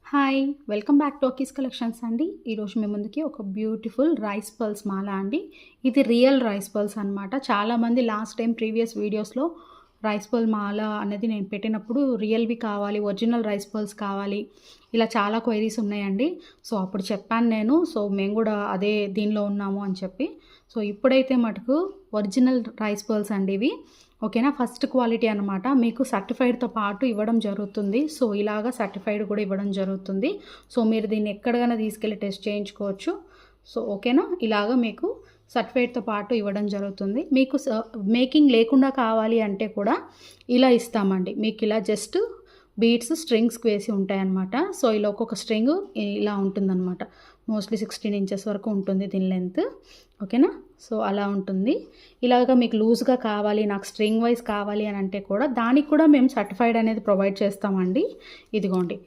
Hi! Welcome back to Aki's collections అండి. ఈరోజు మీ ముందుకి ఒక బ్యూటిఫుల్ రైస్ పర్ల్స్ మాల అండి. ఇది రియల్ రైస్ పర్ల్స్ అనమాట. చాలామంది లాస్ట్ టైం ప్రీవియస్ వీడియోస్‌లో రైస్ పర్ల్ మాల అనేది నేను పెట్టినప్పుడు రియల్‌వి కావాలి, ఒరిజినల్ రైస్ పర్ల్స్ కావాలి, ఇలా చాలా క్వైరీస్ ఉన్నాయండి. సో, అప్పుడు చెప్పాను నేను. సో, మేము కూడా అదే దీనిలో ఉన్నాము అని చెప్పి. సో, ఇప్పుడైతే మటుకు ఒరిజినల్ రైస్ పర్ల్స్ అండి ఇవి. ఓకేనా. ఫస్ట్ క్వాలిటీ అనమాట. మీకు సర్టిఫైడ్‌తో పాటు ఇవ్వడం జరుగుతుంది. సో, ఇలాగా సర్టిఫైడ్ కూడా ఇవ్వడం జరుగుతుంది. సో, మీరు దీన్ని ఎక్కడికైనా తీసుకెళ్ళి టెస్ట్ చేయించుకోవచ్చు. సో, ఓకేనా. ఇలాగా మీకు సర్టిఫైడ్‌తో పాటు ఇవ్వడం జరుగుతుంది. మీకు మేకింగ్ లేకుండా కావాలి అంటే కూడా ఇలా ఇస్తామండి. మీకు ఇలా జస్ట్ బీడ్స్ స్ట్రింగ్స్‌కి వేసి ఉంటాయన్నమాట. సో, ఇలా ఒక్కొక్క స్ట్రింగ్ ఇలా ఉంటుందన్నమాట. మోస్ట్లీ 16 ఇంచెస్ వరకు ఉంటుంది దీని లెంత్. ఓకేనా. సో, అలా ఉంటుంది. ఇలాగ మీకు లూజ్‌గా కావాలి, నాకు స్ట్రింగ్ వైస్ కావాలి అని అంటే కూడా దానికి కూడా మేము సర్టిఫైడ్ అనేది ప్రొవైడ్ చేస్తామండి. ఇదిగోండి